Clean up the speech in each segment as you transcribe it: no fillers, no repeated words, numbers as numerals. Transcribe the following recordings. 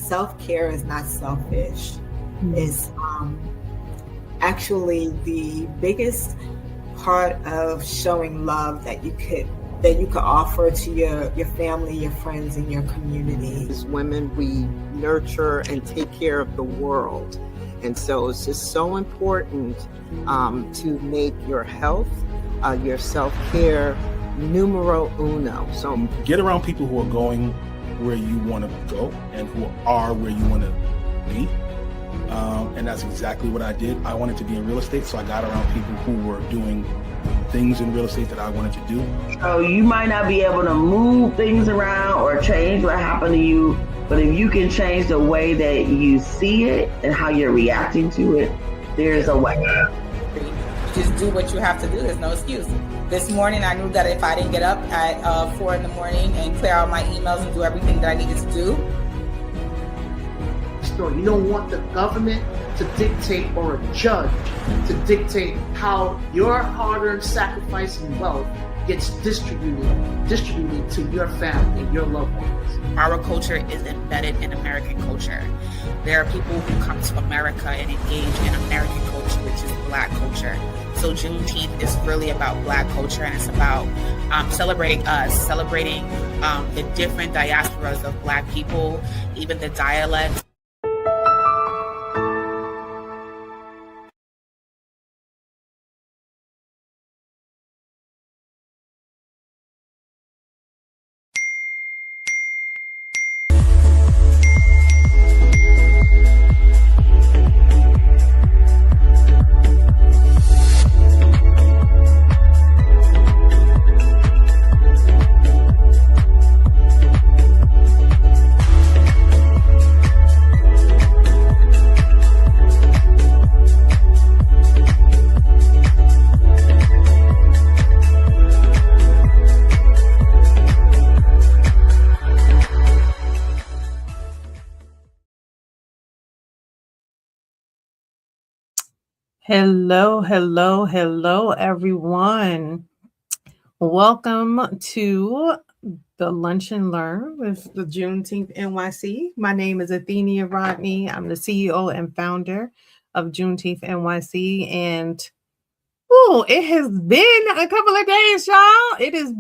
self-care is not selfish. It's actually the biggest part of showing love that you could offer to your family, your friends, and your community. As women, we nurture and take care of the world. And so it's just so important to make your health, your self-care numero uno. So get around people who are going where you want to go and who are where you want to be. And that's exactly what I did. I wanted to be in real estate, so I got around people who were doing things in real estate that I wanted to do. So you might not be able to move things around or change what happened to you, but if you can change the way that you see it and how you're reacting to it, there's a way. Just do what you have to do. There's no excuse. This morning, I knew that if I didn't get up at 4 in the morning and clear out my emails and do everything that I needed to do. You don't want the government to dictate or a judge to dictate how your hard-earned sacrifice and wealth gets distributed to your family and your loved ones. Our culture is embedded in American culture. There are people who come to America and engage in American culture, which is Black culture. So Juneteenth is really about Black culture, and it's about celebrating us, celebrating the different diasporas of Black people, even the dialects. Hello, everyone. Welcome to the Lunch and Learn with the Juneteenth NYC. My name is Athenia Rodney. I'm the CEO and founder of Juneteenth NYC. And it has been a couple of days, y'all. It has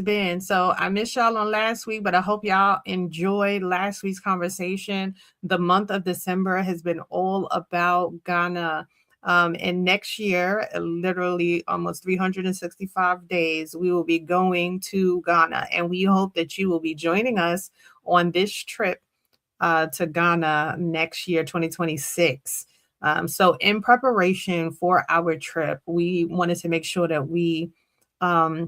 been. So I missed y'all on last week, but I hope y'all enjoyed last week's conversation. The month of December has been all about Ghana. And next year, literally almost 365 days, we will be going to Ghana. And we hope that you will be joining us on this trip to Ghana next year, 2026. So in preparation for our trip, we wanted to make sure that we are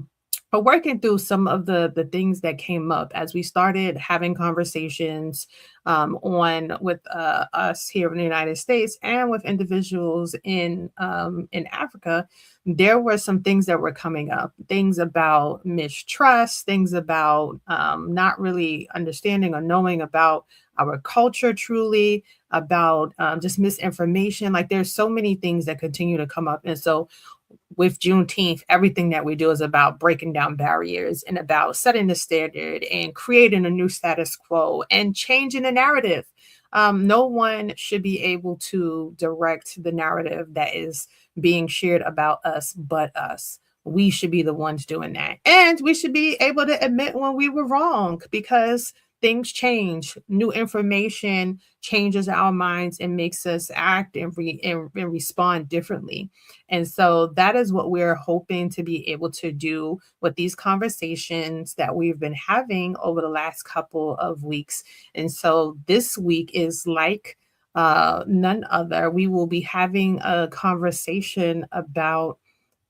working through some of the things that came up as we started having conversations with us here in the United States and with individuals in Africa. There were some things that were coming up, things about mistrust, things about not really understanding or knowing about our culture truly, about just misinformation. Like there's so many things that continue to come up. And so with Juneteenth, everything that we do is about breaking down barriers and about setting the standard and creating a new status quo and changing the narrative. No one should be able to direct the narrative that is being shared about us but us. We should be the ones doing that. And we should be able to admit when we were wrong, because things change. New information changes our minds and makes us act and respond differently. And so that is what we're hoping to be able to do with these conversations that we've been having over the last couple of weeks. And so this week is like none other. We will be having a conversation about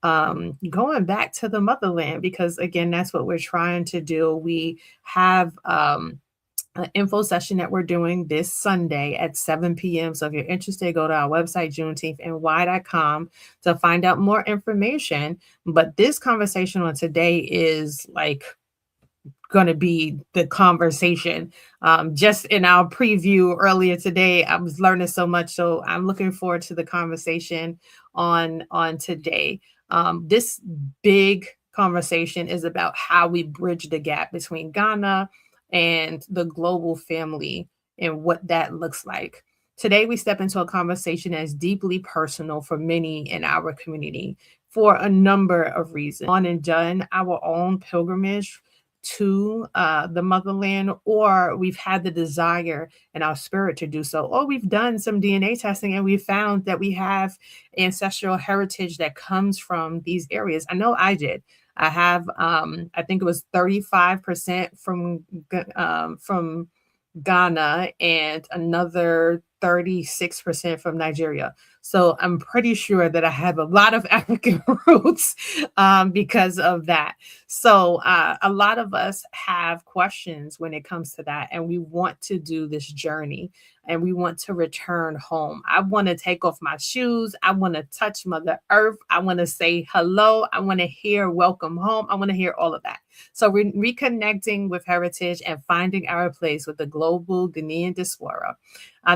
going back to the motherland, because again, that's what we're trying to do. We have an info session that we're doing this Sunday at 7 p.m. So if you're interested, go to our website, juneteenthny.com, to find out more information. But this conversation on today is like going to be the conversation. Just in our preview earlier today, I was learning so much. So I'm looking forward to the conversation on today. This big conversation is about how we bridge the gap between Ghana and the global family and what that looks like. Today, we step into a conversation that's deeply personal for many in our community for a number of reasons. On and done our own pilgrimage to the motherland, or we've had the desire in our spirit to do so, or we've done some DNA testing and we found that we have ancestral heritage that comes from these areas. I know I did. I have, I think it was 35% from Ghana and another 36% from Nigeria. So I'm pretty sure that I have a lot of African roots because of that. So a lot of us have questions when it comes to that, and we want to do this journey and we want to return home. I want to take off my shoes. I want to touch Mother Earth. I want to say hello. I want to hear welcome home. I want to hear all of that. So we're reconnecting with heritage and finding our place with the global Ghanaian diaspora.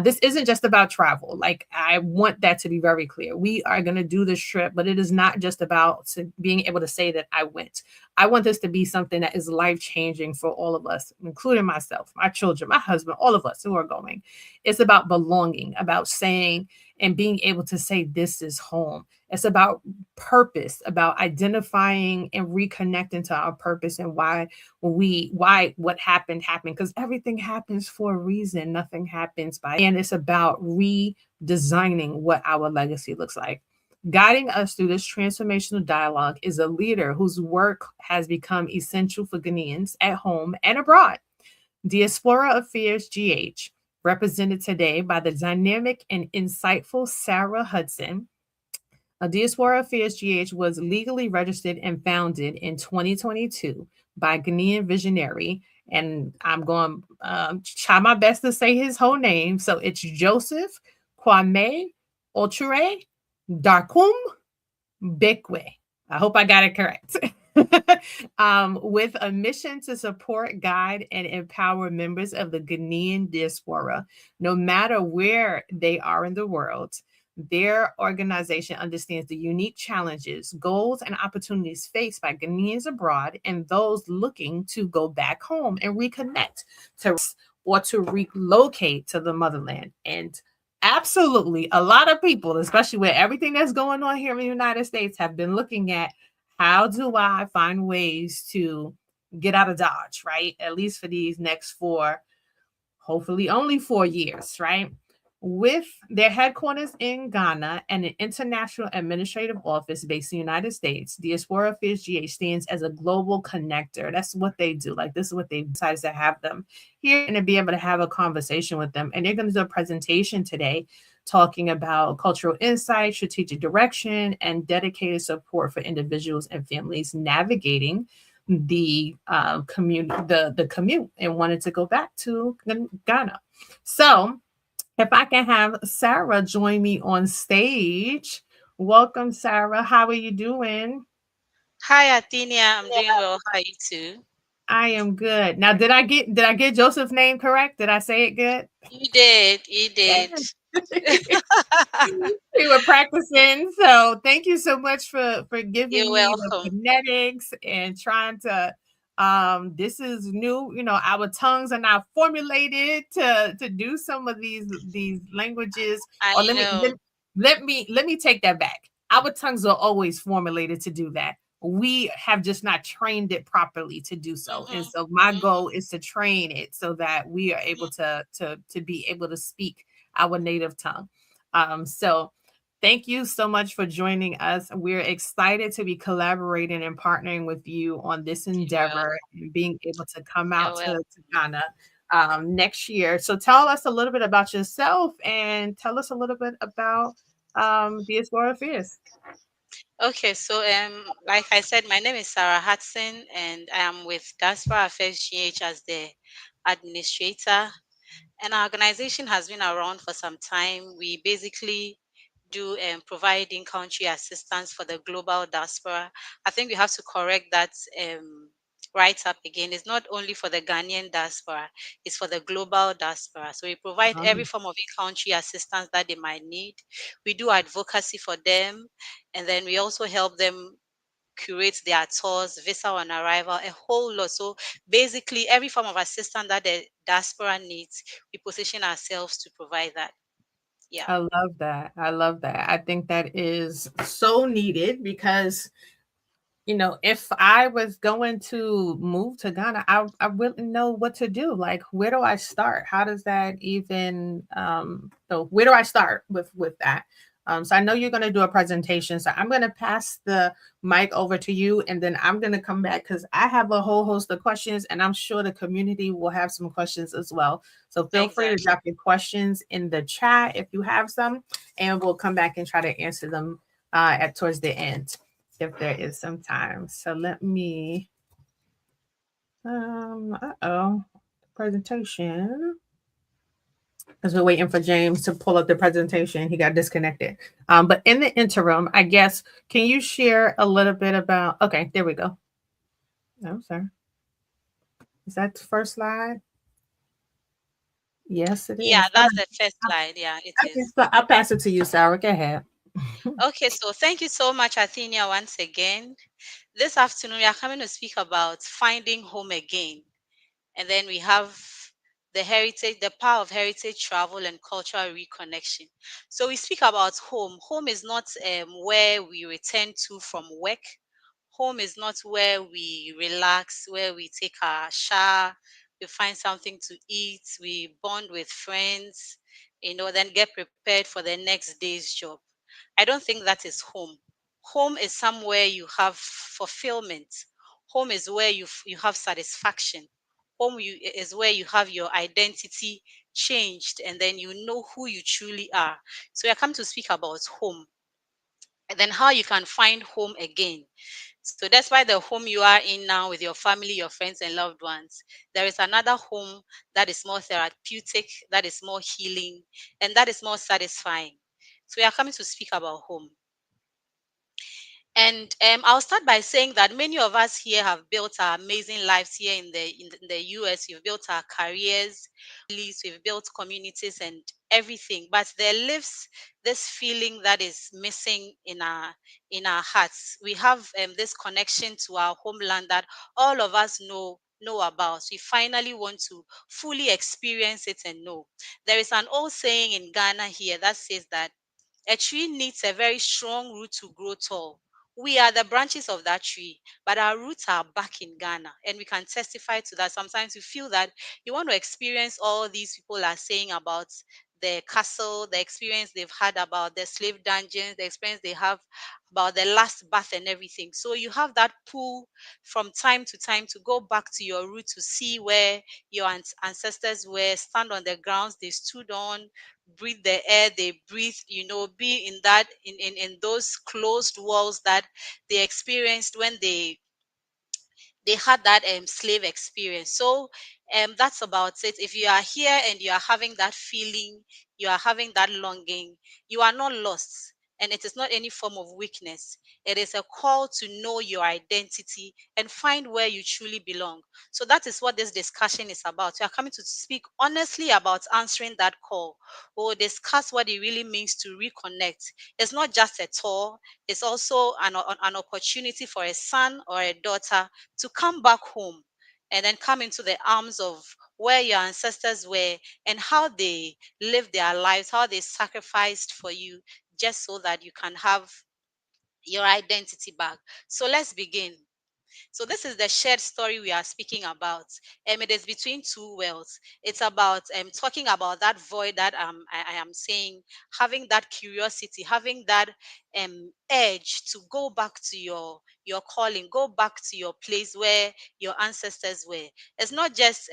This isn't just about travel. Like, I want that to be very clear. We are going to do this trip, but it is not just about being able to say that I went. I want this to be something that is life-changing for all of us, including myself, my children, my husband, all of us who are going. It's about belonging, about saying and being able to say, this is home. It's about purpose, about identifying and reconnecting to our purpose and why what happened, because everything happens for a reason. Nothing happens by, and it's about redesigning what our legacy looks like. Guiding us through this transformational dialogue is a leader whose work has become essential for Ghanaians at home and abroad. Diaspora Affairs GH, represented today by the dynamic and insightful Sarah Hudson. Diaspora Affairs GH was legally registered and founded in 2022 by Ghanaian visionary, and I'm going to try my best to say his whole name. So it's Joseph Kwame Ochure Darkum Bekwe. I hope I got it correct. With a mission to support, guide, and empower members of the Ghanaian diaspora, no matter where they are in the world. Their organization understands the unique challenges, goals, and opportunities faced by Ghanaians abroad and those looking to go back home and reconnect to or to relocate to the motherland. And absolutely, a lot of people, especially with everything that's going on here in the United States, have been looking at, how do I find ways to get out of Dodge, right? At least for these next 4, hopefully only 4 years, right? With their headquarters in Ghana and an international administrative office based in the United States, Diaspora Affairs GH stands as a global connector. That's what they do. Like, this is what they decided to have them here and to be able to have a conversation with them. And they're going to do a presentation today talking about cultural insight, strategic direction, and dedicated support for individuals and families navigating the commute and wanted to go back to Ghana. So if I can have Sarah join me on stage. Welcome, Sarah. How are you doing? Hi, Athenia. I'm doing well. How are you too? I am good. Now, did I get Joseph's name correct? Did I say it good? You did. You did. We were practicing, so thank you so much for giving You're me the welcome. phonetics and trying to. This is new. Our tongues are not formulated to do some of these languages. I Or know. let me take that back. Our tongues are always formulated to do that. We have just not trained it properly to do so. And so my goal is to train it so that we are able to be able to speak our native tongue. So thank you so much for joining us. We're excited to be collaborating and partnering with you on this endeavor and being able to come out to Ghana next year. So tell us a little bit about yourself and tell us a little bit about Diaspora Affairs. Okay, so like I said, my name is Sarah Hudson, and I am with Diaspora Affairs GH as the administrator. And our organization has been around for some time. We basically do providing country assistance for the global diaspora. I think we have to correct that right up again. It's not only for the Ghanaian diaspora, it's for the global diaspora. So we provide every form of in-country assistance that they might need. We do advocacy for them, and then we also help them curate their tours, visa on arrival, a whole lot. So basically, every form of assistance that the diaspora needs, we position ourselves to provide that. Yeah. I love that. I love that. I think that is so needed because if I was going to move to Ghana, I wouldn't know what to do. Like, where do I start? How does that even so where do I start with that? So I know you're going to do a presentation. So I'm going to pass the mic over to you, and then I'm going to come back because I have a whole host of questions, and I'm sure the community will have some questions as well. So feel free to Exactly. drop your questions in the chat if you have some, and we'll come back and try to answer them at towards the end if there is some time. So let me presentation, because we're waiting for James to pull up the presentation. He got disconnected. But in the interim, I guess, can you share a little bit about, okay, there we go. No, sir. Is that the first slide? Yes, it Yeah, is. that's the first slide. Yeah, it Okay, is. so I'll pass it to you, Sarah. Go ahead. Okay, so thank you so much, Athenia, once again. This afternoon, we are coming to speak about finding home again. And then we have the heritage, the power of heritage travel and cultural reconnection. So we speak about home. Home is not where we return to from work. Home is not where we relax, where we take our shower, we find something to eat, we bond with friends, then get prepared for the next day's job. I don't think that is home. Home is somewhere you have fulfillment. Home is where you have satisfaction. Is where you have your identity changed, and then you know who you truly are. So I come to speak about home, and then how you can find home again. So that's why the home you are in now with your family, your friends, and loved ones, there is another home that is more therapeutic, that is more healing, and that is more satisfying. So we are coming to speak about home. And I'll start by saying that many of us here have built our amazing lives here in the US. We've built our careers, we've built communities and everything. But there lives this feeling that is missing in our hearts. We have this connection to our homeland that all of us know about. We finally want to fully experience it and know. There is an old saying in Ghana here that says that a tree needs a very strong root to grow tall. We are the branches of that tree, but our roots are back in Ghana, and we can testify to that. Sometimes you feel that you want to experience all these people are saying about the castle, the experience they've had about the slave dungeons, the experience they have about the last bath and everything. So you have that pull from time to time to go back to your root to see where your ancestors were, stand on the grounds they stood on, breathe the air they breathe, be in that in those closed walls that they experienced when they had that slave experience. So that's about it. If you are here and you are having that feeling, you are having that longing, you are not lost. And it is not any form of weakness. It is a call to know your identity and find where you truly belong. So that is what this discussion is about. We are coming to speak honestly about answering that call, or discuss what it really means to reconnect. It's not just a tour, it's also an opportunity for a son or a daughter to come back home and then come into the arms of where your ancestors were and how they lived their lives, how they sacrificed for you just so that you can have your identity back. So let's begin. So this is the shared story we are speaking about. It is between two worlds. It's about talking about that void that I am saying, having that curiosity, having that edge to go back to your calling, go back to your place where your ancestors were. It's not just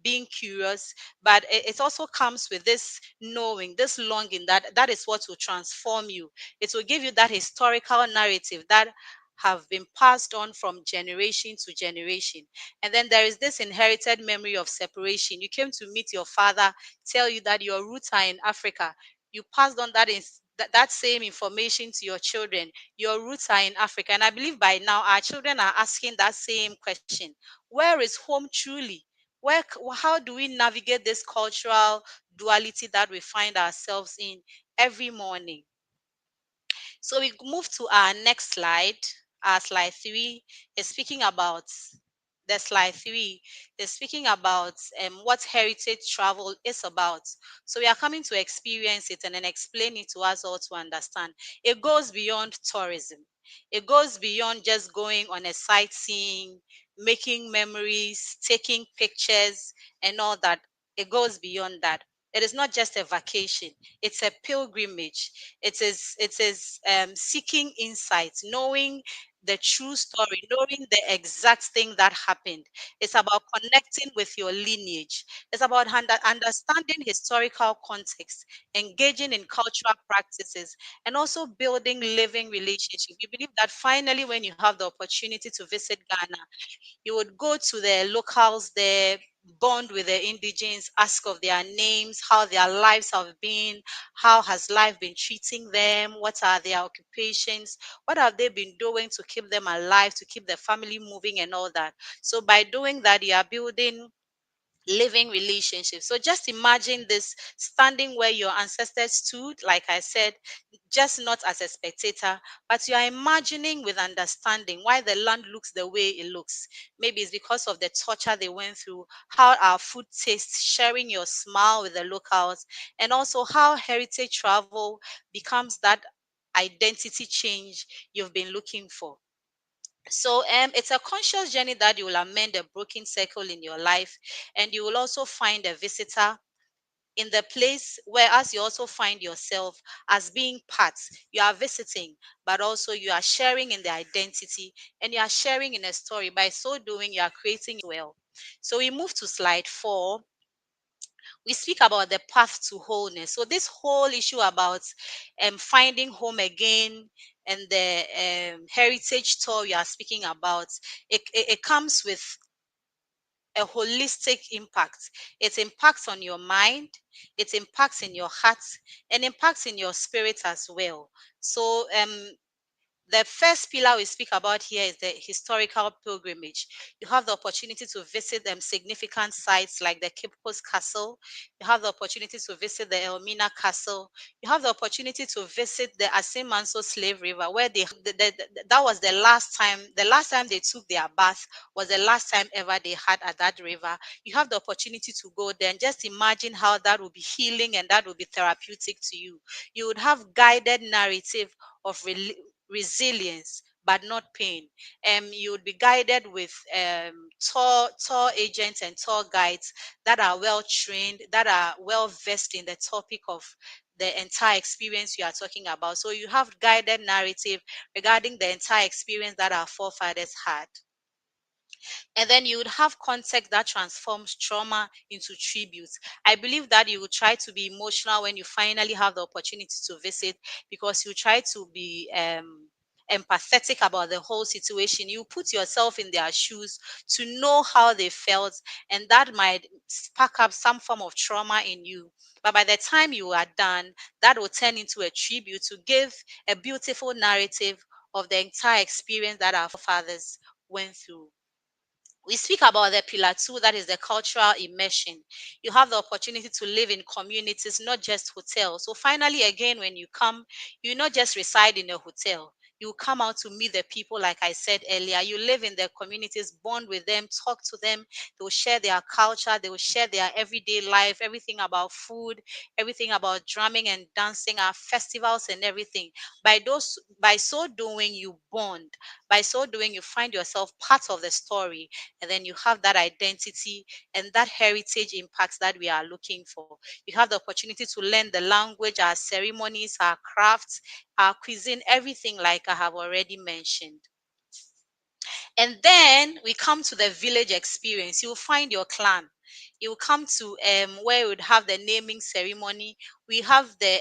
being curious, but it also comes with this knowing, this longing that is what will transform you. It will give you that historical narrative that have been passed on from generation to generation. And then there is this inherited memory of separation. You came to meet your father, tell you that your roots are in Africa. You passed on that same information to your children. Your roots are in Africa. And I believe by now our children are asking that same question. Where is home truly? How do we navigate this cultural duality that we find ourselves in every morning? So we move to our next slide. slide 3 is speaking about the slide 3 is speaking about what heritage travel is about. So we are coming to experience it and then explain it to us all to understand. It goes beyond tourism. It goes beyond just going on a sightseeing, making memories, taking pictures, and all that. It goes beyond that. It is not just a vacation, it's a pilgrimage. It is seeking insights, knowing the true story, knowing the exact thing that happened. It's about connecting with your lineage. It's about understanding historical context, engaging in cultural practices, and also building living relationships. We believe that finally, when you have the opportunity to visit Ghana, you would go to the locals there, bond with the indigents, ask of their names, how their lives have been, how has life been treating them, what are their occupations, what have they been doing to keep them alive, to keep the family moving, and all that. So by doing that, you are building living relationships. So just imagine this, standing where your ancestors stood, like I said, just not as a spectator, but you are imagining with understanding why the land looks the way it looks. Maybe it's because of the torture they went through, how our food tastes, sharing your smile with the locals, and also how heritage travel becomes that identity change you've been looking for. So it's a conscious journey that you will amend a broken circle in your life, and you will also find a visitor in the place, whereas you also find yourself as being part. You are visiting, but also you are sharing in the identity, and you are sharing in a story. By so doing, you are creating well. So we move to slide 4. We speak about the path to wholeness. So this whole issue about finding home again, and the heritage tour we are speaking about, it comes with a holistic impact. It impacts on your mind, it impacts in your heart, and impacts in your spirit as well. So the first pillar we speak about here is the historical pilgrimage. You have the opportunity to visit significant sites like the Cape Coast Castle. You have the opportunity to visit the Elmina Castle. You have the opportunity to visit the Asimanso Slave River, where that was the last time. The last time they took their bath was the last time ever they had at that river. You have the opportunity to go there, and just imagine how that will be healing and that will be therapeutic to you. You would have guided narrative of resilience but not pain. You would be guided with tour agents and tour guides that are well trained, that are well versed in the topic of the entire experience you are talking about. So you have guided narrative regarding the entire experience that our forefathers had. And then you would have context that transforms trauma into tributes. I believe that you will try to be emotional when you finally have the opportunity to visit, because you try to be empathetic about the whole situation. You put yourself in their shoes to know how they felt, and that might spark up some form of trauma in you. But by the time you are done, that will turn into a tribute to give a beautiful narrative of the entire experience that our fathers went through. We speak about the pillar 2, that is the cultural immersion. You have the opportunity to live in communities, not just hotels. So finally, again, when you come, you not just reside in a hotel. You come out to meet the people, like I said earlier. You live in their communities, bond with them, talk to them. They will share their culture, they will share their everyday life, everything about food, everything about drumming and dancing, our festivals and everything. By so doing, you bond. By so doing, you find yourself part of the story, and then you have that identity and that heritage impacts that we are looking for. You have the opportunity to learn the language, our ceremonies, our crafts, our cuisine, everything, like I have already mentioned. And then we come to the village experience. You will find your clan. You will come to where we would have the naming ceremony. We have the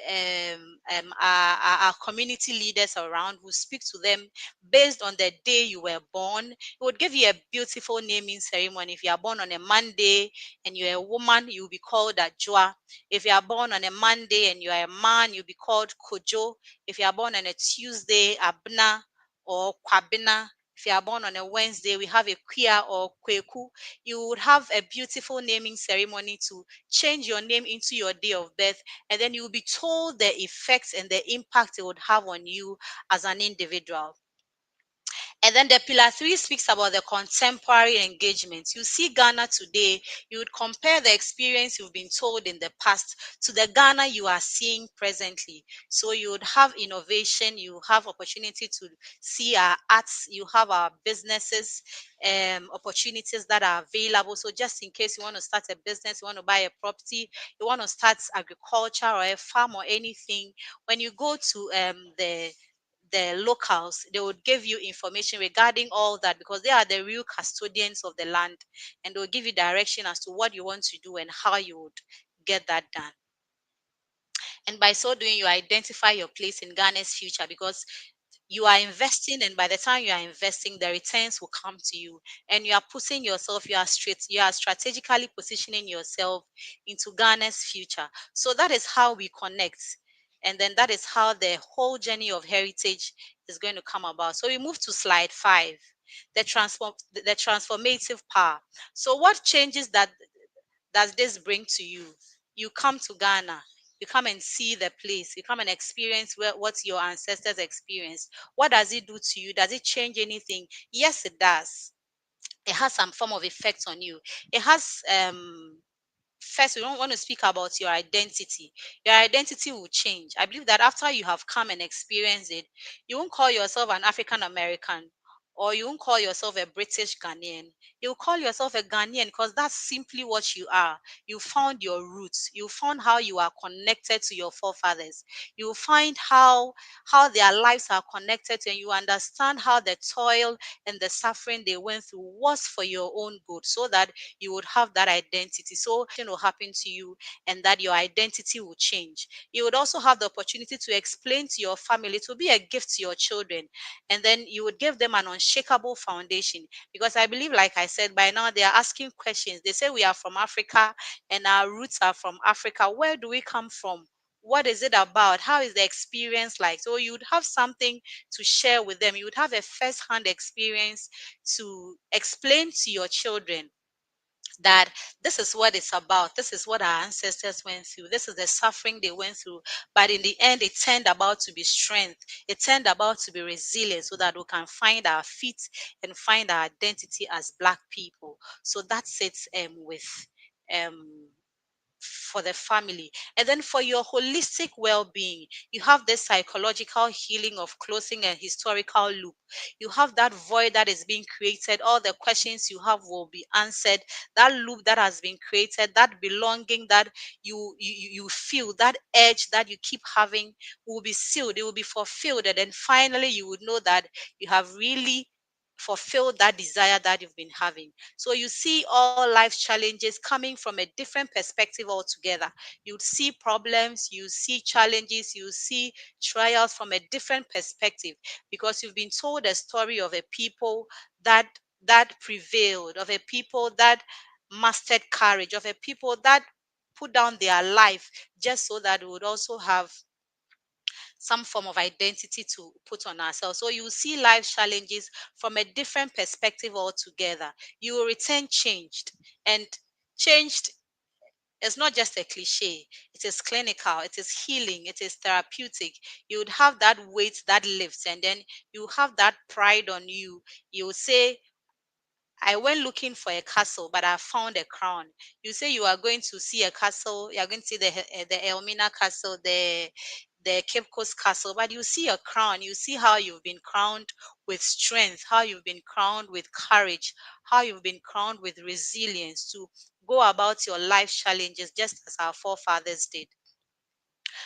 our community leaders around who speak to them based on the day you were born. It would give you a beautiful naming ceremony. If you are born on a Monday and you're a woman, you'll be called Ajua. If you are born on a Monday and you are a man, you'll be called Kojo. If you are born on a Tuesday, Abna or Kwabina. If you are born on a Wednesday, we have a Quia or Kweku. You would have a beautiful naming ceremony to change your name into your day of birth, and then you will be told the effects and the impact it would have on you as an individual. And then the pillar 3 speaks about the contemporary engagement. You see Ghana today, you would compare the experience you've been told in the past to the Ghana you are seeing presently. So you would have innovation, you have opportunity to see our arts, you have our businesses, opportunities that are available. So just in case you want to start a business, you want to buy a property, you want to start agriculture or a farm or anything, when you go to the locals, they would give you information regarding all that because they are the real custodians of the land, and they'll give you direction as to what you want to do and how you would get that done. And by so doing, you identify your place in Ghana's future because you are investing, and by the time you are investing, the returns will come to you, and you are putting yourself, you are strategically positioning yourself into Ghana's future. So that is how we connect, and then that is how the whole journey of heritage is going to come about. So we move to slide 5, the transformative power. So what changes that does this bring to you? You come to Ghana, you come and see the place, you come and experience what your ancestors experienced. What does it do to you? Does it change anything? Yes, it does. It has some form of effect on you. It has first, we don't want to speak about your identity. Your identity will change. I believe that after you have come and experienced it, you won't call yourself an African American, or you won't call yourself a British Ghanaian. You'll call yourself a Ghanaian because that's simply what you are. You found your roots. You found how you are connected to your forefathers. You find how their lives are connected, and you understand how the toil and the suffering they went through was for your own good, so that you would have that identity. So it will happen to you, and that your identity will change. You would also have the opportunity to explain to your family, to be a gift to your children, and then you would give them an unshakable foundation. Because I believe, like I said, by now they are asking questions. They say we are from Africa and our roots are from Africa. Where do we come from? What is it about? How is the experience like? So you would have something to share with them. You would have a first-hand experience to explain to your children that this is what it's about. This is what our ancestors went through. This is the suffering they went through. But in the end, it turned about to be strength. It turned about to be resilient, so that we can find our feet and find our identity as Black people. So that's it with um for the family. And then for your holistic well-being, you have this psychological healing of closing a historical loop. You have that void that is being created. All the questions you have will be answered. That loop that has been created, that belonging that you feel, that edge that you keep having, will be sealed. It will be fulfilled. And then finally you would know that you have really fulfilled that desire that you've been having. So you see all life challenges coming from a different perspective altogether. You see problems, you see challenges, you see trials from a different perspective, because you've been told a story of a people that prevailed, of a people that mastered courage, of a people that put down their life just so that we would also have some form of identity to put on ourselves. So you see life challenges from a different perspective altogether. You will return changed, and changed is not just a cliche. It is clinical, it is healing, it is therapeutic. You would have that weight that lifts, and then you have that pride on you. You will say, I went looking for a castle, but I found a crown. You say you are going to see a castle, you are going to see the Elmina Castle, the Cape Coast Castle, but you see a crown. You see how you've been crowned with strength, how you've been crowned with courage, how you've been crowned with resilience to go about your life challenges just as our forefathers did.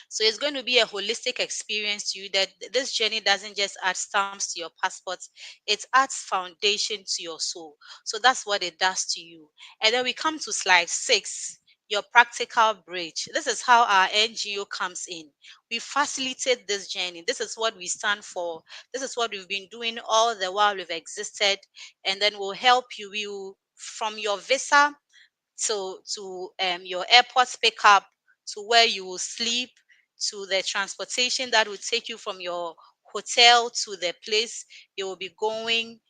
So it's going to be a holistic experience to you, that this journey doesn't just add stamps to your passports, it adds foundation to your soul. So that's what it does to you. And then we come to slide 6, your practical bridge. This is how our NGO comes in. We facilitate this journey. This is what we stand for. This is what we've been doing all the while we've existed. And then we'll help you. We will, from your visa to your airport pickup, to where you will sleep, to the transportation that will take you from your hotel to the place you will be going,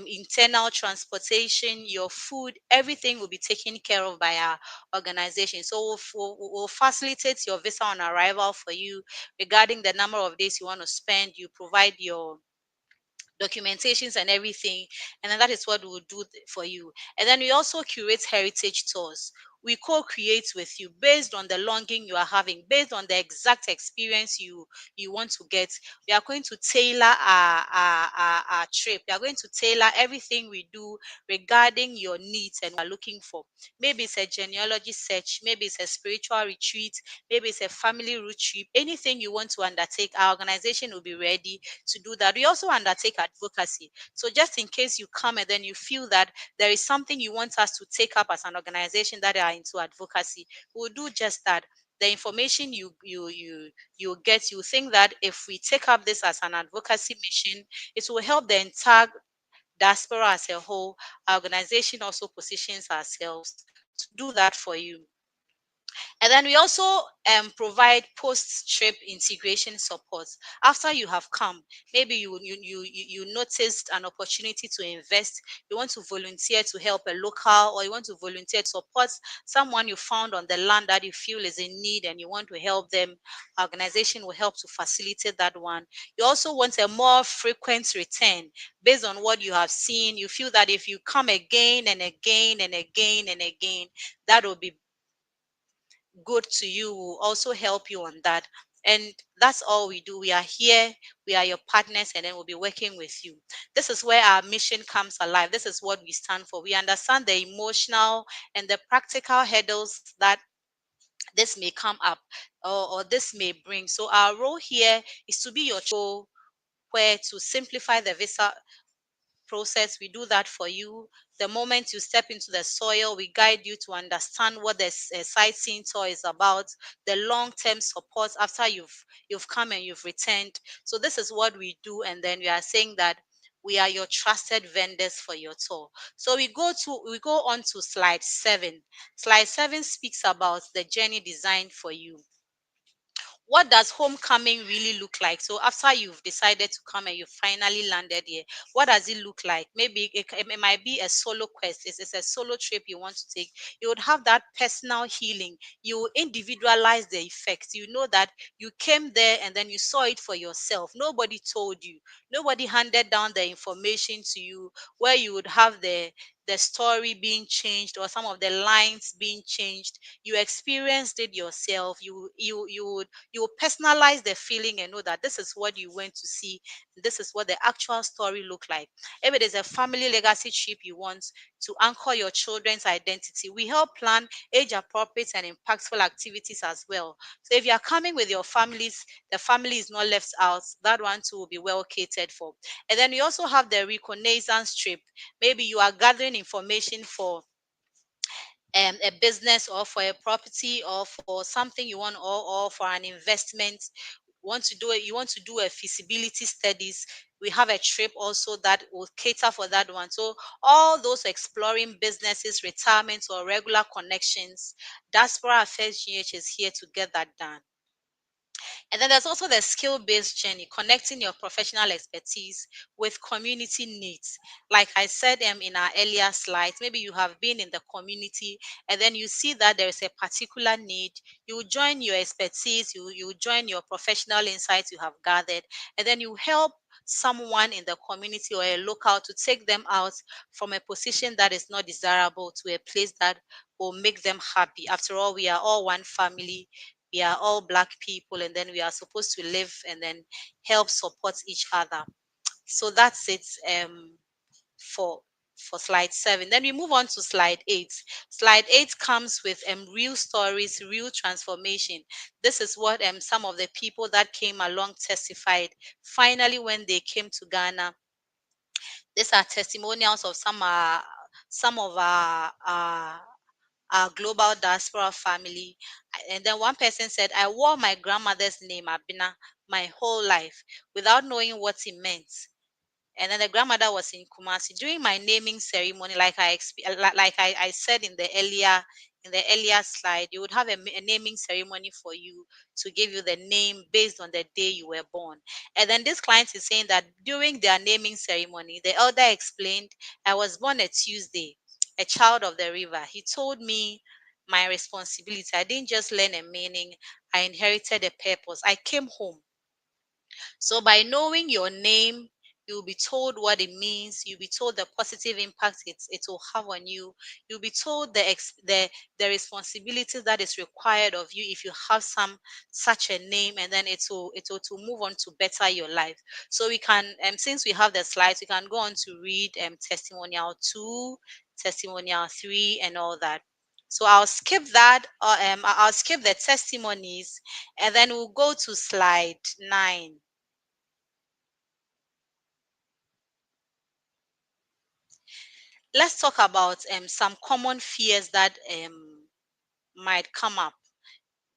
internal transportation, your food, everything will be taken care of by our organization. So we'll facilitate your visa on arrival for you. Regarding the number of days you want to spend, you provide your documentations and everything, and then that is what we will do for you. And then we also curate heritage tours. We co-create with you based on the longing you are having, based on the exact experience you want to get. We are going to tailor our trip. We are going to tailor everything we do regarding your needs and what you are looking for. Maybe it's a genealogy search, maybe it's a spiritual retreat, maybe it's a family road trip. Anything you want to undertake, our organization will be ready to do that. We also undertake advocacy. So just in case you come and then you feel that there is something you want us to take up as an organization that are into advocacy, we'll do just that. The information you get, you think that if we take up this as an advocacy mission, it will help the entire diaspora as a whole. Our organization also positions ourselves to do that for you. And then we also provide post-trip integration support. After you have come, maybe you noticed an opportunity to invest, you want to volunteer to help a local, or you want to volunteer to support someone you found on the land that you feel is in need and you want to help them. Organization will help to facilitate that one. You also want a more frequent return based on what you have seen. You feel that if you come again and again and again and again, that will be good to you, will also help you on that. And that's all we do. We are here, we are your partners, and then we'll be working with you. This is where our mission comes alive. This is what we stand for. We understand the emotional and the practical hurdles that this may come up, or this may bring. So our role here is to be your where to simplify the visa process. We do that for you. The moment you step into the soil, we guide you to understand what the sightseeing tour is about, the long-term support after you've come and you've returned. So this is what we do, and then we are saying that we are your trusted vendors for your tour. So we go on to slide 7. Slide 7 speaks about the journey designed for you. What does homecoming really look like? So after you've decided to come and you finally landed here, what does it look like? Maybe it might be a solo quest. It's a solo trip you want to take. You would have that personal healing. You will individualize the effects. You know that you came there and then you saw it for yourself. Nobody told you. Nobody handed down the information to you, where you would have the story being changed or some of the lines being changed. You experienced it yourself. You personalize the feeling and know that this is what you went to see. This is what the actual story look like. If it is a family legacy trip you want to anchor your children's identity, we help plan age appropriate and impactful activities as well. So if you are coming with your families, the family is not left out. That one too will be well catered for. And then we also have the reconnaissance trip. Maybe you are gathering information for a business, or for a property, or for something you want, or for an investment. You want to do a feasibility studies. We have a trip also that will cater for that one. So all those exploring businesses, retirement, or regular connections, Diaspora Affairs GH is here to get that done. And then there's also the skill-based journey, connecting your professional expertise with community needs. Like I said in our earlier slides, maybe you have been in the community and then you see that there is a particular need. You join your expertise, you join your professional insights you have gathered, and then you help someone in the community or a local to take them out from a position that is not desirable to a place that will make them happy. After all, we are all one family. We are all Black people, and then we are supposed to live and then help support each other. So that's it for slide 7. Then we move on to slide 8. Slide 8 comes with real stories, real transformation. This is what some of the people that came along testified finally when they came to Ghana. These are testimonials of some of our global diaspora family. And then one person said, I wore my grandmother's name, Abina, my whole life without knowing what it meant. And then the grandmother was in Kumasi during my naming ceremony. Like I said in the earlier slide, you would have a naming ceremony for you to give you the name based on the day you were born. And then this client is saying that during their naming ceremony, the elder explained, I was born a Tuesday, a child of the river. He told me my responsibility. I didn't just learn a meaning, I inherited a purpose. I came home. So by knowing your name, You'll be told what it means. You'll be told the positive impact it will have on you. You'll be told the responsibilities that is required of you if you have such a name, and then it will to move on to better your life. So we can, since we have the slides, we can go on to read testimonial 2, testimonial 3, and all that. So I'll skip that. I'll skip the testimonies, and then we'll go to slide 9. Let's talk about some common fears that might come up.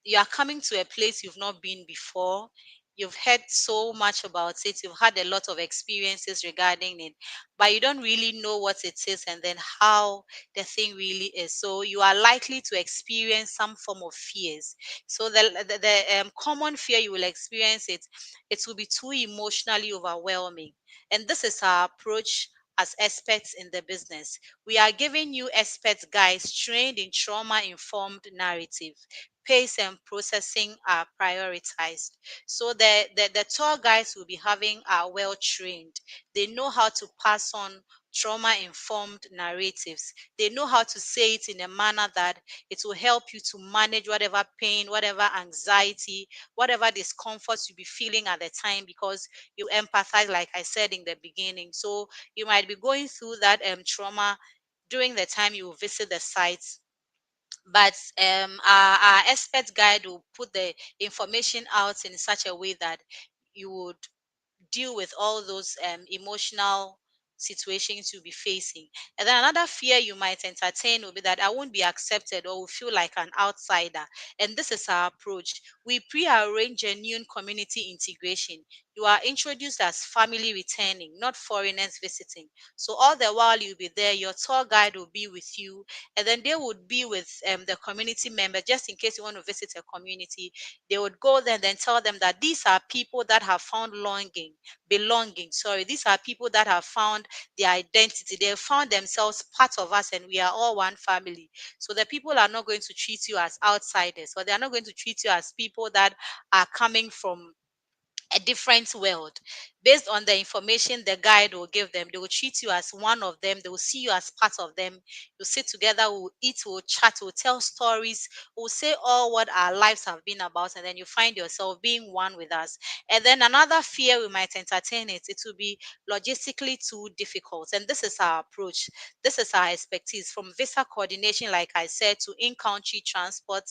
You are coming to a place you've not been before. You've heard so much about it. You've had a lot of experiences regarding it, but you don't really know what it is and then how the thing really is. So you are likely to experience some form of fears. So the common fear you will experience it will be too emotionally overwhelming. And this is our approach as experts in the business. We are giving you expert guys trained in trauma informed narrative. Pace and processing are prioritized. So the tour guides will be having are well trained. They know how to pass on trauma informed narratives. They know how to say it in a manner that it will help you to manage whatever pain, whatever anxiety, whatever discomfort you be feeling at the time, because you empathize, like I said in the beginning. So you might be going through that trauma during the time you visit the sites, but our expert guide will put the information out in such a way that you would deal with all those emotional situations you'll be facing. And then another fear you might entertain will be that I won't be accepted or will feel like an outsider. And this is our approach. We pre-arrange genuine community integration. You are introduced as family returning, not foreigners visiting. So all the while you'll be there, your tour guide will be with you, and then they would be with the community member, just in case you want to visit a community. They would go there and then tell them that these are people that have found belonging. Sorry, these are people that have found their identity. They have found themselves part of us, and we are all one family. So the people are not going to treat you as outsiders, or they are not going to treat you as people that are coming from a different world. Based on the information the guide will give them, they will treat you as one of them. They will see you as part of them. You'll sit together, we'll eat, we'll chat, we'll tell stories, we'll say all what our lives have been about, and then you find yourself being one with us. And then another fear we might entertain it will be logistically too difficult. And this is our approach. This is our expertise, from visa coordination, like I said, to in-country transport,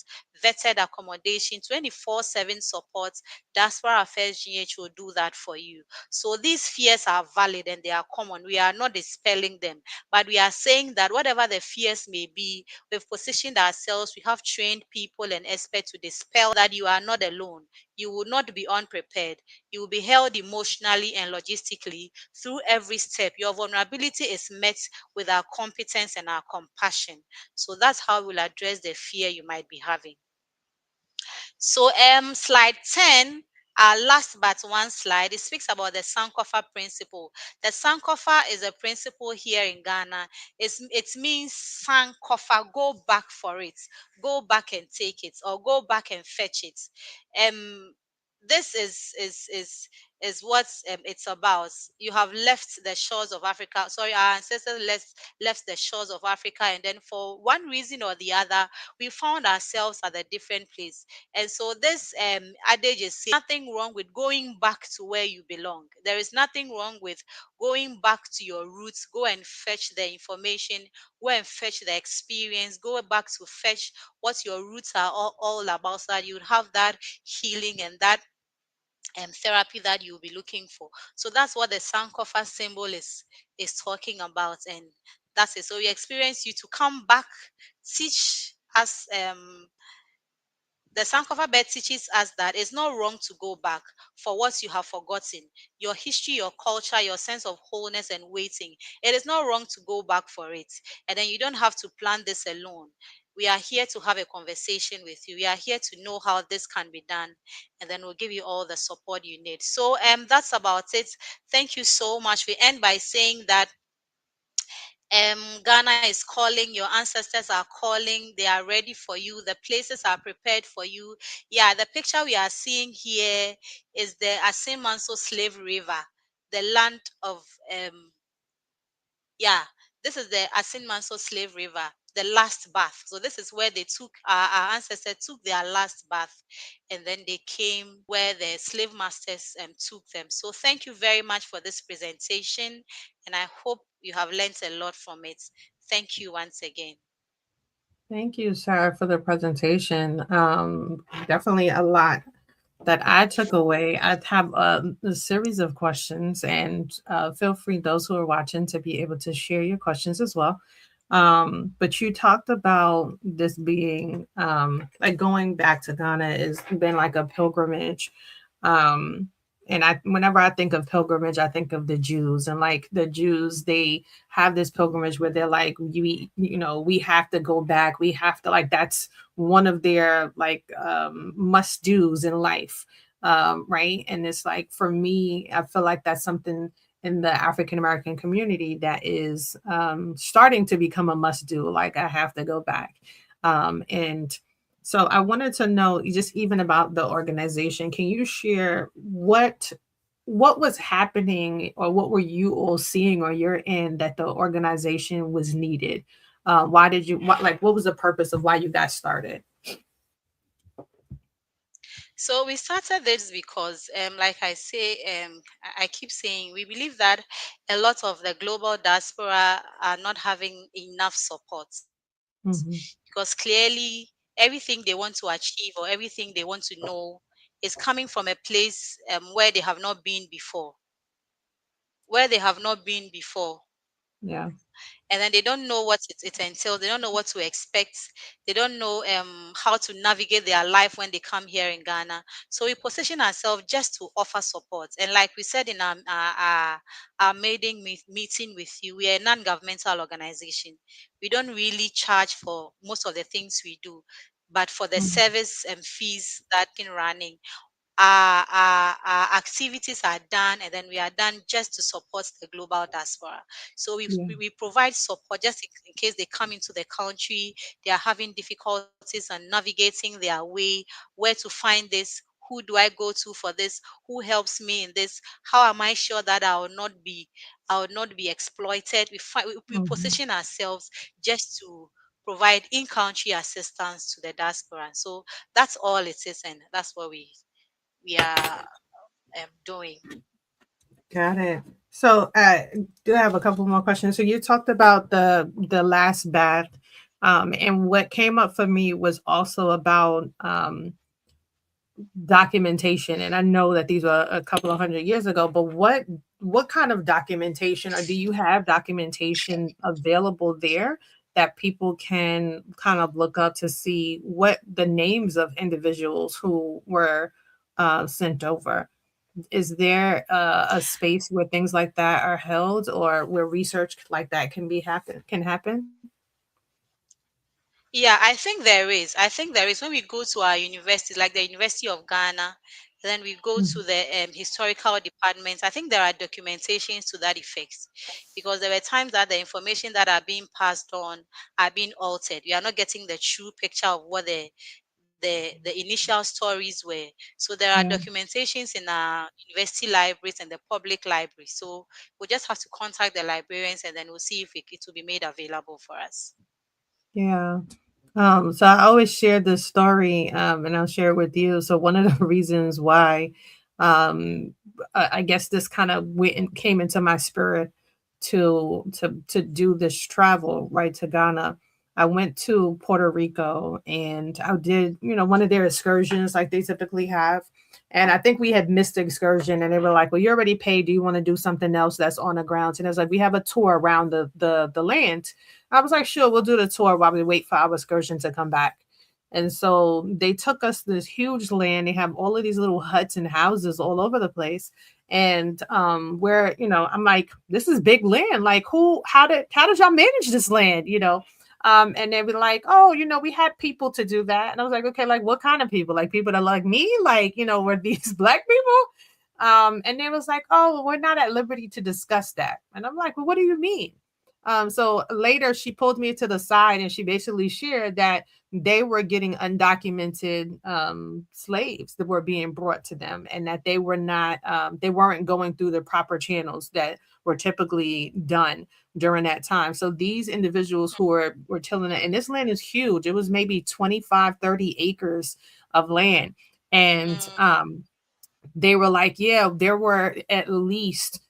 vetted accommodation, 24/7 support. Diaspora Affairs GH will do that for you. So these fears are valid and they are common. We are not dispelling them, but we are saying that whatever the fears may be, we've positioned ourselves, we have trained people and experts to dispel that. You are not alone. You will not be unprepared. You will be held emotionally and logistically through every step. Your vulnerability is met with our competence and our compassion. So that's how we'll address the fear you might be having. So slide 10, our last but one slide, it speaks about the Sankofa principle. The Sankofa is a principle here in Ghana. It means Sankofa, go back for it, go back and take it, or go back and fetch it. This is what it's about. You have left the shores of Africa. Sorry, our ancestors left the shores of Africa, and then for one reason or the other, we found ourselves at a different place. And so this adage is saying nothing wrong with going back to where you belong. There is nothing wrong with going back to your roots. Go and fetch the information, go and fetch the experience, go back to fetch what your roots are all about, so that you would have that healing and that therapy that you'll be looking for. So that's what the Sankofa symbol is talking about, and that's it. So we experience you to come back, teach us. The Sankofa bed teaches us that it's not wrong to go back for what you have forgotten, your history, your culture, your sense of wholeness and waiting. It is not wrong to go back for it. And then you don't have to plan this alone. We are here to have a conversation with you. We are here to know how this can be done, and then we'll give you all the support you need. So that's about it. Thank you so much. We end by saying that Ghana is calling, your ancestors are calling, they are ready for you, the places are prepared for you. Yeah, the picture we are seeing here is the Asin Manso Slave River. the land of yeah, this is the Asin Manso Slave River, the last bath. So this is where they took our ancestors took their last bath, and then they came where the slave masters took them. So thank you very much for this presentation, and I hope you have learned a lot from it. Thank you once again. Thank you, Sarah, for the presentation. Definitely a lot that I took away. I have a series of questions, and feel free, those who are watching, to be able to share your questions as well. But you talked about this being like going back to Ghana has been like a pilgrimage. Um, and whenever I think of pilgrimage, I think of the Jews, and like the Jews, they have this pilgrimage where they're like, we have to go back. We have to, like, that's one of their like must do's in life. Right. And it's like, for me, I feel like that's something in the African American community that is starting to become a must do. Like, I have to go back. And so I wanted to know, just even about the organization. Can you share what was happening, or what were you all seeing or you're in, that the organization was needed? Why did you, what was the purpose of why you got started? So we started this because, like I say, I keep saying, we believe that a lot of the global diaspora are not having enough support, Mm-hmm. because clearly everything they want to achieve or everything they want to know is coming from a place where they have not been before, where they have not been before. Yeah. And then they don't know what it entails. They don't know what to expect. They don't know how to navigate their life when they come here in Ghana. So we position ourselves just to offer support. And like we said in our maiden meeting with you, we are a non-governmental organization. We don't really charge for most of the things we do, but for the Mm-hmm. service and fees that in running, our activities are done, and then we are done just to support the global diaspora. So Yeah. we provide support just in case they come into the country, they are having difficulties and navigating their way, where to find this, who do I go to for this, who helps me in this, how am I sure that I will not be exploited. We Mm-hmm. position ourselves just to provide in-country assistance to the diaspora. So that's all it is, and that's what we are doing. Got it. So I do have a couple more questions. So you talked about the last bath, and what came up for me was also about documentation. And I know that these were a couple of 100 years ago, but what kind of documentation, or do you have documentation available there that people can kind of look up to see what the names of individuals who were sent over? Is there a space where things like that are held, or where research like that can happen? Yeah, I think there is. I think there is. When we go to our universities, like the University of Ghana, then we go to Mhm. the historical departments. I think there are documentations to that effect, because there were times that the information that are being passed on are being altered. We are not getting the true picture of what the initial stories were. So there are Yeah. documentations in our university libraries and the public library. So we'll just have to contact the librarians, and then we'll see if it will be made available for us. Yeah. So I always share this story, and I'll share it with you. So one of the reasons why, um, I guess this kind of came into my spirit to do this travel right to Ghana. I went to Puerto Rico, and I did, one of their excursions like they typically have. And I think we had missed the excursion, and they were like, "Well, you already paid. Do you want to do something else that's on the ground?" And it was like, "We have a tour around the land." I was like, "Sure, we'll do the tour while we wait for our excursion to come back." And so they took us this huge land. They have all of these little huts and houses all over the place. And where, I'm like, this is big land. Like, how did y'all manage this land? And they were like, "Oh, we had people to do that." And I was like, "Okay, like what kind of people? Like people that like me? Like, were these black people?" And they was like, "Oh, well, we're not at liberty to discuss that." And I'm like, "Well, what do you mean?" So later she pulled me to the side and she basically shared that they were getting undocumented slaves that were being brought to them, and that they were not, they weren't going through the proper channels that were typically done during that time. So these individuals who were tilling it, and this land is huge. It was maybe 25, 30 acres of land. And they were like, yeah, there were at least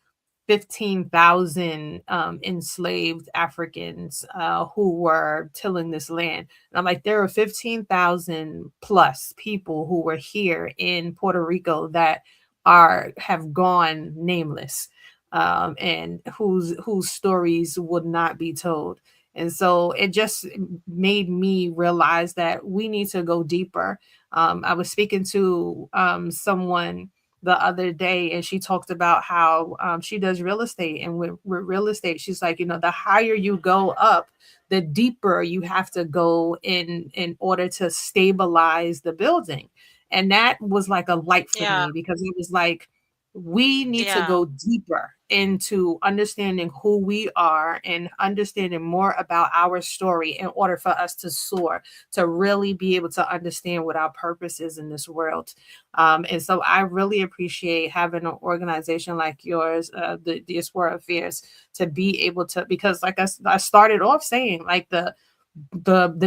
15,000 enslaved Africans who were tilling this land. And I'm like, there are 15,000 plus people who were here in Puerto Rico that have gone nameless, and whose stories would not be told. And so it just made me realize that we need to go deeper. I was speaking to someone the other day, and she talked about how she does real estate, and with real estate, she's like, the higher you go up, the deeper you have to go in order to stabilize the building. And that was like a light for Yeah. me, because it was like, we need to Yeah. go deeper into understanding who we are and understanding more about our story in order for us to soar, to really be able to understand what our purpose is in this world. And so I really appreciate having an organization like yours, the Diaspora Affairs, to be able to, because like I started off saying, like the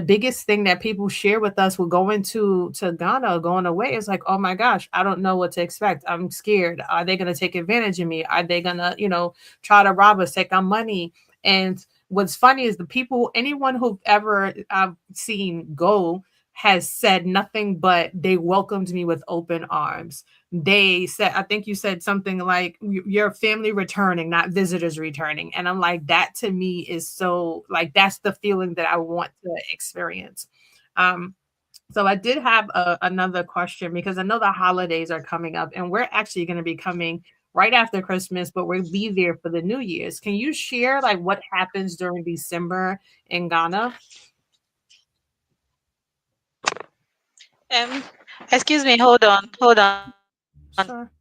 biggest thing that people share with us with going to Ghana, going away, is like, oh my gosh, I don't know what to expect. I'm scared. Are they going to take advantage of me? Are they going to, try to rob us, take our money? And what's funny is the people, anyone who've ever I've seen go, has said nothing but they welcomed me with open arms. They said, I think you said something like, your family returning, not visitors returning. And I'm like, that to me is so, like, that's the feeling that I want to experience. Um, so I did have another question, because I know the holidays are coming up, and we're actually going to be coming right after Christmas, but we'll be there for the New Year's. Can you share like what happens during December in Ghana? Um, excuse me. Hold on, please. Sure.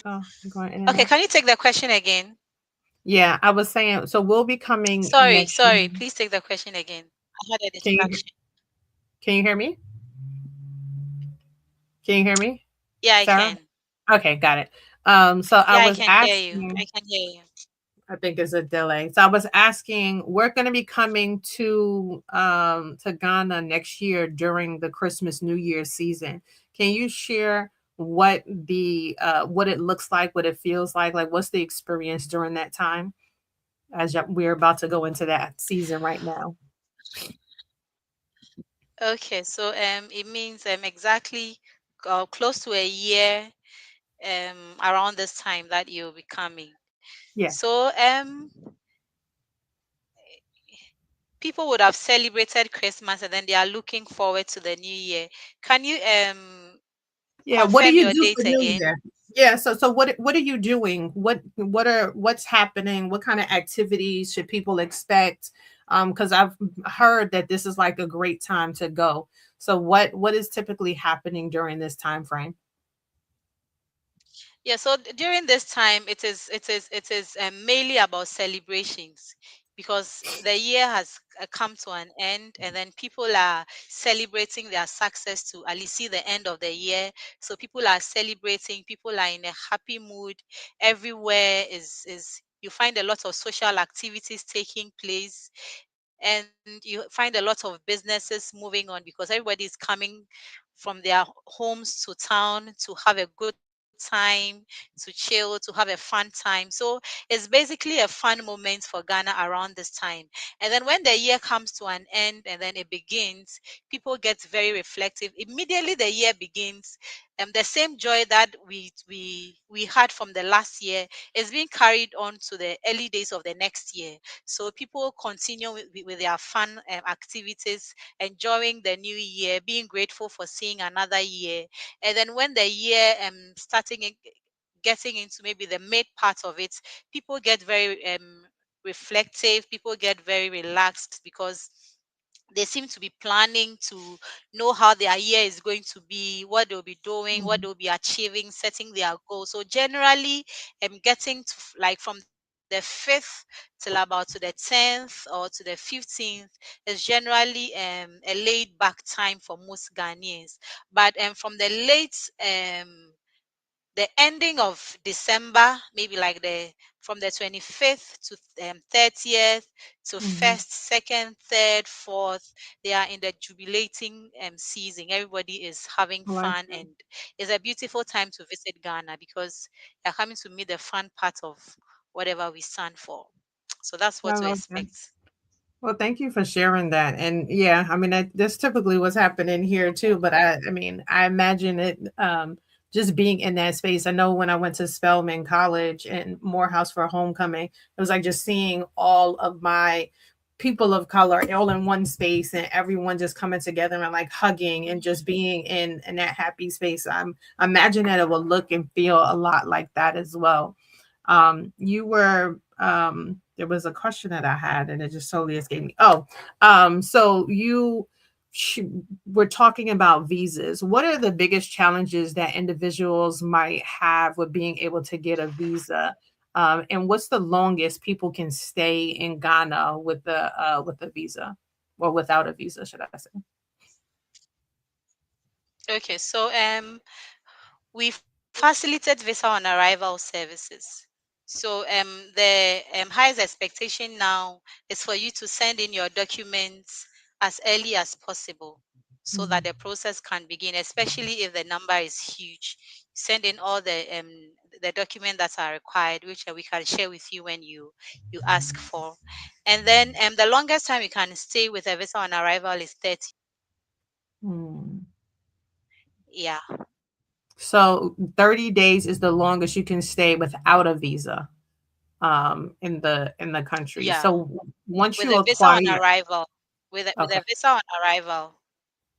Oh, Okay, you're can going you in take and the out. question again? Yeah, I was saying, so we'll be coming next Sorry. year. Please take the question again. I had a Can distraction. you can you hear me? Can you hear me, Yeah, I Sarah? can. Okay, got it. So I Yeah, I was can hear you. I asking, can hear you. I think it's a delay. So I was asking, we're going to be coming to Ghana next year during the Christmas New Year season. Can you share what it looks like, what it feels like what's the experience during that time, as we're about to go into that season right now? Okay, so it means exactly close to a year around this time that you'll be coming. Yeah. So people would have celebrated Christmas and then they are looking forward to the new year. Can you Yeah, what do confirm you your do date for New again? Year? Yeah, so what are you doing? What's happening? What kind of activities should people expect? Because I've heard that this is like a great time to go. So what is typically happening during this time frame? Yeah, so during this time, it is mainly about celebrations because the year has come to an end, and then people are celebrating their success to at least see the end of the year. So people are celebrating, people are in a happy mood. Everywhere is you find a lot of social activities taking place, and you find a lot of businesses moving on because everybody is coming from their homes to town to have a good time, to chill, to have a fun time. So it's basically a fun moment for Ghana around this time. And then when the year comes to an end and then it begins, people get very reflective. Immediately the year begins, the same joy that we had from the last year is being carried on to the early days of the next year. So people continue with their fun activities, enjoying the new year, being grateful for seeing another year. And then when the year getting into maybe the mid part of it, people get very reflective, people get very relaxed because they seem to be planning to know how their year is going to be, what they'll be doing, what Mhm. they'll be achieving, setting their goals. So generally, getting to like from the the 5th till about to the 10th or to the 15th is generally a laid back time for most Ghanaians. But from the ending of December, maybe like the from the 25th to 30th to Hmm. first, second, third, fourth, they are in the jubilating season. Everybody is having Oh, I fun, see. and it's a beautiful time to visit Ghana because you're coming to meet the fun part of whatever we stand for. So that's what I to love that. expect. Well, thank you for sharing that. And yeah, I mean, that's typically what's happening here too. But I mean, I imagine it just being in that space. I know when I went to Spelman College and Morehouse for homecoming, it was like just seeing all of my people of color all in one space and everyone just coming together and like hugging and just being in that happy space. I imagine that it will look and feel a lot like that as well. You were there was a question that I had and it just totally escaped me. Oh, so you sh- we're talking about visas. What are the biggest challenges that individuals might have with being able to get a visa? And what's the longest people can stay in Ghana with a visa or without a visa, should I say? Okay, so we facilitate visa on arrival services. So the highest expectation now is for you to send in your documents as early as possible so that Mhm. the process can begin, especially if the number is huge. Send in all the documents that are required, which we can share with you when you ask for. And then the longest time you can stay with a visa on arrival is 30. Hmm. Yeah, So 30 days is the longest you can stay without a visa in the country. yeah. So once With you a visa on acquire, arrival. With a okay, visa on arrival.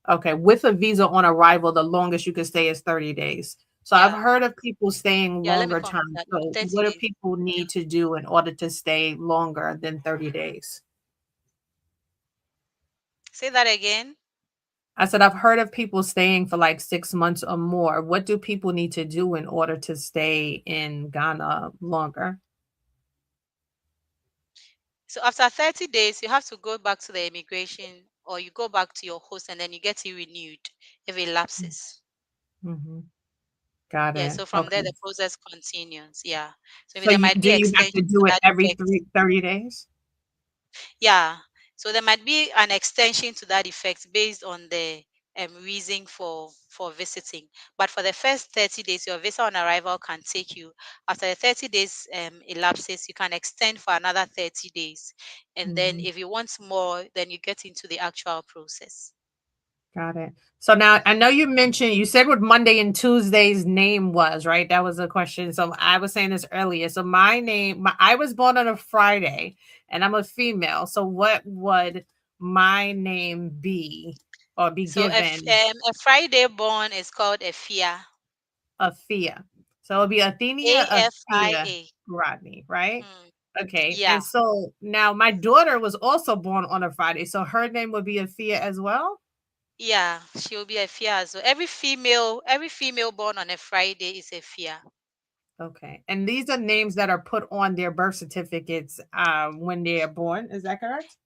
okay, with a visa on arrival, the longest you can stay is 30 days. So I've Yeah. heard of people staying Yeah, let me longer confirm time. that. So 30 what do days. people Yeah. need to do in order to stay longer than 30 days? Say that again. I said I've heard of people staying for like 6 months or more. What do people need to do in order to stay in Ghana longer? So after 30 days, you have to go back to the immigration or you go back to your host and then you get it renewed if it lapses. Mm-hmm. Got Yeah, it. so from there Okay. the process continues. Yeah. So So there you might do be you have extension to to do it that every effect. 30 days? Yeah. So there might be an extension to that effect based on the reason for visiting. But for the first 30 days, your visa on arrival can take you. After the 30 days elapses, you can extend for another 30 days. And then Mhm. if you want more, then you get into the actual process. Got it. So now I know you said what Monday and Tuesday's name was, right? That was a question. So I was saying this earlier. So I was born on a Friday and I'm a female. So what would my name be or be So if given a Friday born is called a FIA, Athea? So it'll be Athenia Athea AFIA. Rodney, right? Mm, Okay. yeah, And so now my daughter was also born on a Friday. So her name would be Athea as well. yeah, she will be a FIA as well. Every female born on a Friday is a FIA. Okay. And these are names that are put on their birth certificates when they are born. Is that correct?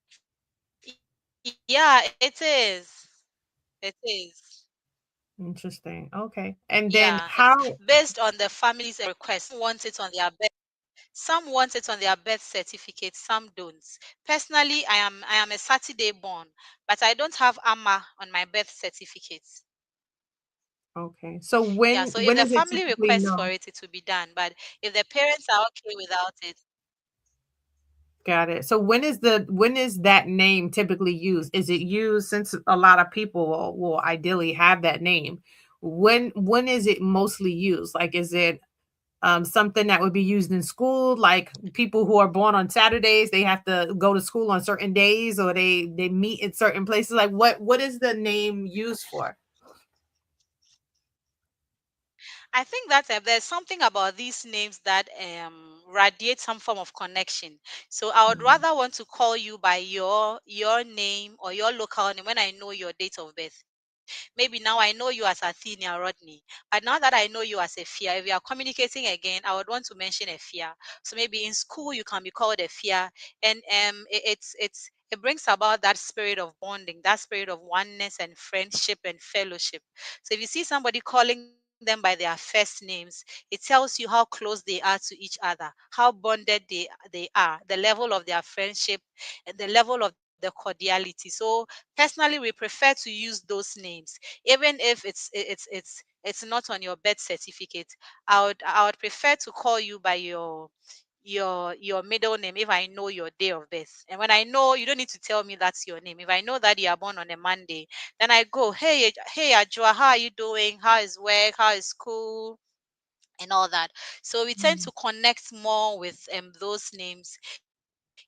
Yeah, it is. It is. Interesting. Okay. And then Yeah, it's how based on the family's request. Some want it on their birth. Some want it on their birth certificate. Some don't. Personally, I am a Saturday born, but I don't have AMA on my birth certificate. okay. So Yeah, so if when the is it family typically requests for known? it, it will be done. But if the parents are okay without it, Got it. So when is that name typically used? Is it used since a lot of people will ideally have that name? When is it mostly used? Like is it something that would be used in school, like people who are born on Saturdays, they have to go to school on certain days, or they meet in certain places. Like what is the name used for? I think that there's something about these names that radiate some form of connection. So I would Mm, rather want to call you by your name or your local name when I know your date of birth. Maybe now I know you as Athenia Rodney, but now that I know you as a fear, if we are communicating again, I would want to mention a fear. So maybe in school you can be called a fear, and it brings about that spirit of bonding, that spirit of oneness and friendship and fellowship. So if you see somebody calling them by their first names, it tells you how close they are to each other, how bonded they are, the level of their friendship, and the level of the cordiality. So personally, we prefer to use those names, even if it's not on your birth certificate. I would prefer to call you by your middle name if I know your day of birth. And when I know, you don't need to tell me that's your name. If I know that you are born on a Monday, then I go, hey Ajua, how are you doing? How is work? How is school? And all that. So we tend to connect more with those names,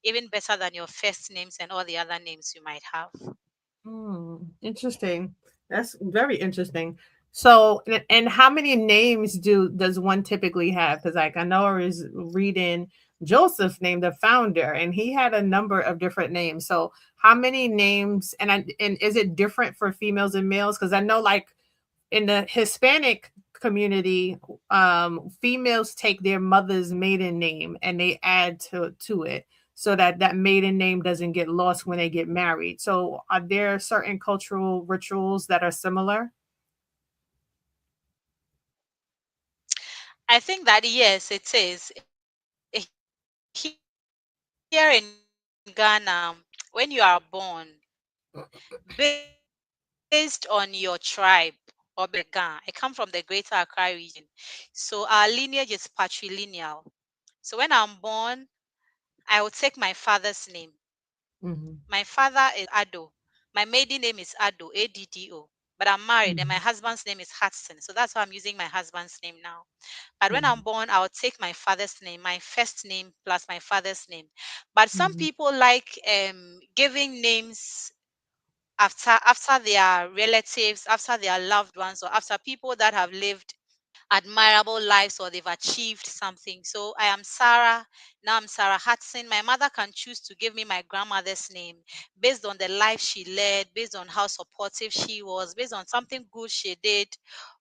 even better than your first names and all the other names you might have. Interesting. That's very interesting. So, and how many names does one typically have? Because, like, I know I was reading Joseph named the founder, and he had a number of different names. So, how many names? And is it different for females and males? Because I know, like, in the Hispanic community, females take their mother's maiden name and they add to it so that that maiden name doesn't get lost when they get married. So, are there certain cultural rituals that are similar? I think that yes, it is. Here in Ghana, when you are born, based on your tribe or based on where you are born, I come from the Greater Accra region. So our lineage is patrilineal. So when I'm born, I will take my father's name. My father Mm-hmm. is Ado. My maiden name is Ado, Addo. But I'm married and my Mm-hmm. husband's name is Hudson. So that's why I'm using my husband's name now. But when I'm Mm-hmm. born, I'll take my father's name, my first name plus my father's name. But some Mm-hmm. people like giving names after their relatives, after their loved ones, or after people that have lived admirable lives or they've achieved something. So I am Sarah. Now I'm Sarah Hudson. My mother can choose to give me my grandmother's name based on the life she led, based on how supportive she was, based on something good she did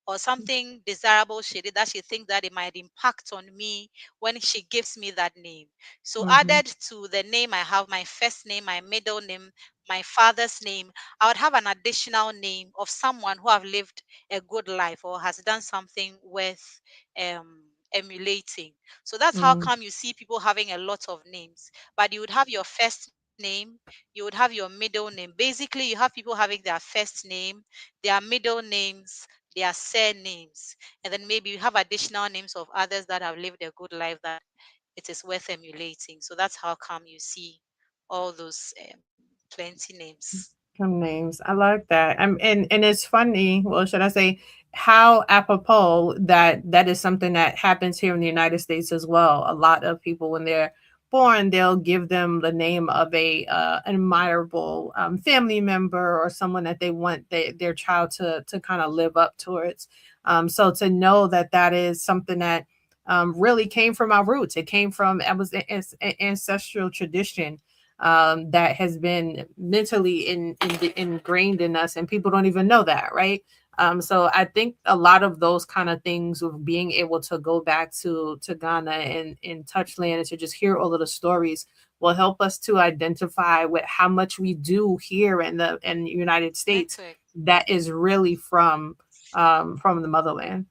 or something desirable she did that she thinks that it might impact on me when she gives me that name. So Mm-hmm. added to the name I have, my first name, my middle name, my father's name, I would have an additional name of someone who have lived a good life or has done something worth emulating. So that's how Mm-hmm. come you see people having a lot of names. But you would have your first name, you would have your middle name. Basically, you have people having their first name, their middle names, their surnames, and then maybe you have additional names of others that have lived a good life that it is worth emulating. So that's how come you see all those plenty names. Some names. I like that. And it's funny, well, should I say, how apropos that is something that happens here in the United States as well. A lot of people, when they're born, they'll give them the name of a an admirable family member or someone that they want their child to kind of live up towards. So to know that that is something that really came from our roots. It came from, it was an ancestral tradition that has been mentally ingrained in us, and people don't even know that, right? So I think a lot of those kind of things of being able to go back to Ghana and in Touchland and to just hear all of the stories will help us to identify with how much we do here in the United States Network. that is really from the motherland.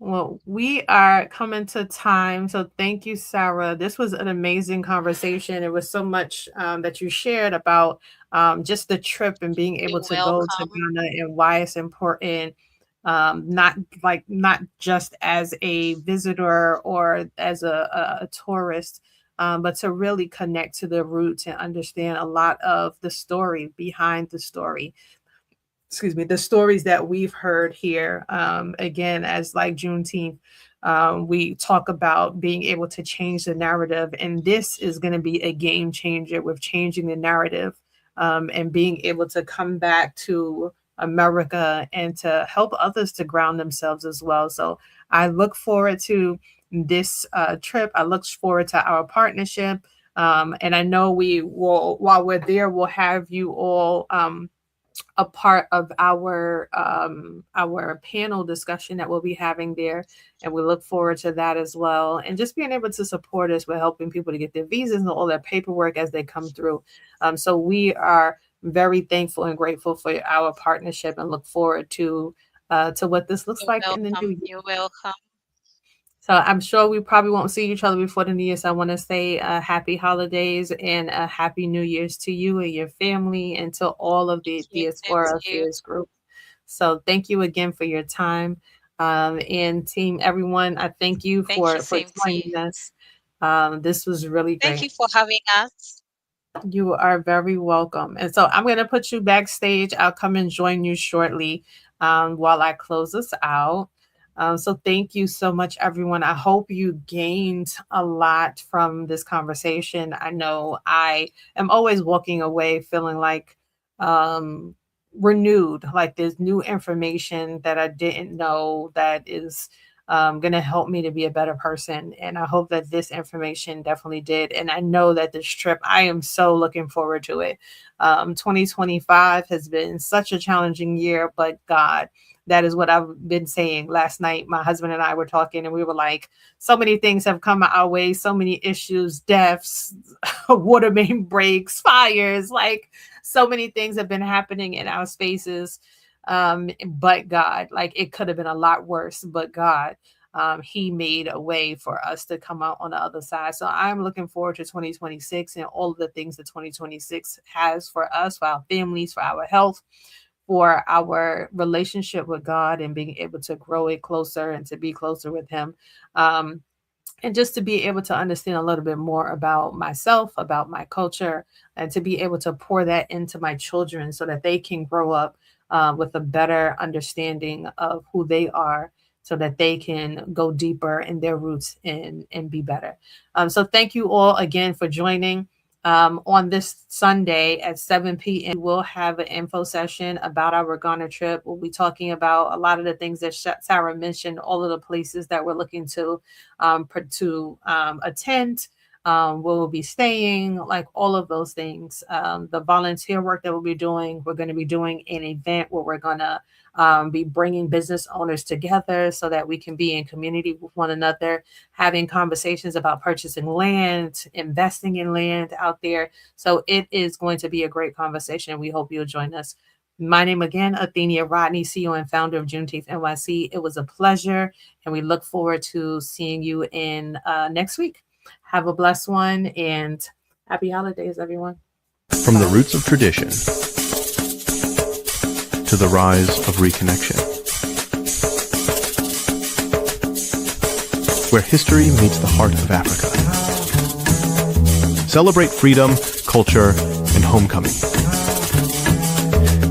Well, we are coming to time. So thank you, Sarah. This was an amazing conversation. It was so much that you shared about just the trip and being able You're to go to welcome. Ghana and why it's important. Not just as a visitor or as a tourist, but to really connect to the roots and understand a lot of the story behind the story, excuse me, the stories that we've heard here. Again, as like Juneteenth, we talk about being able to change the narrative, and this is going to be a game changer with changing the narrative and being able to come back to America and to help others to ground themselves as well. So I look forward to this trip. I look forward to our partnership. And I know we will, while we're there, we'll have you all a part of our panel discussion that we'll be having there. And we look forward to that as well. And just being able to support us with helping people to get their visas and all their paperwork as they come through. So we are very thankful and grateful for our partnership and look forward to what this looks like in the new year. You're welcome. So I'm sure we probably won't see each other before the new year. So I want to say happy holidays and a happy New Year's to you and your family and to all of the Diaspora Affairs group. So thank you again for your time. And team, everyone, I thank you for joining us. This was really great. Thank you for having us. You are very welcome. And so I'm going to put you backstage. I'll come and join you shortly while I close this out. So thank you so much, everyone. I hope you gained a lot from this conversation. I know I am always walking away feeling like renewed, like there's new information that I didn't know that is going to help me to be a better person. And I hope that this information definitely did. And I know that this trip, I am so looking forward to it. 2025 has been such a challenging year, but God, that is what I've been saying. Last night, my husband and I were talking and we were like, so many things have come our way, so many issues, deaths, water main breaks, fires, like so many things have been happening in our spaces. But God, like it could have been a lot worse, but God, he made a way for us to come out on the other side. So I'm looking forward to 2026 and all of the things that 2026 has for us, for our families, for our health, for our relationship with God and being able to grow it closer and to be closer with him. And just to be able to understand a little bit more about myself, about my culture, and to be able to pour that into my children so that they can grow up with a better understanding of who they are so that they can go deeper in their roots and be better. So thank you all again for joining. On this Sunday at 7 p.m. we'll have an info session about our Ghana trip. We'll be talking about a lot of the things that Sarah mentioned, all of the places that we're looking to attend, where we'll be staying, like all of those things. The volunteer work that we'll be doing, we're going to be doing an event where we're going to be bringing business owners together so that we can be in community with one another, having conversations about purchasing land, investing in land out there. So it is going to be a great conversation. We hope you'll join us. My name again, Athenia Rodney, CEO and founder of Juneteenth NYC. It was a pleasure, and we look forward to seeing you in next week. Have a blessed one, and happy holidays, everyone. From the roots of tradition to the rise of reconnection, where history meets the heart of Africa. Celebrate freedom, culture, and homecoming.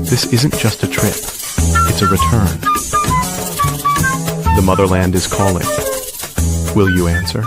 This isn't just a trip, it's a return. The motherland is calling. Will you answer?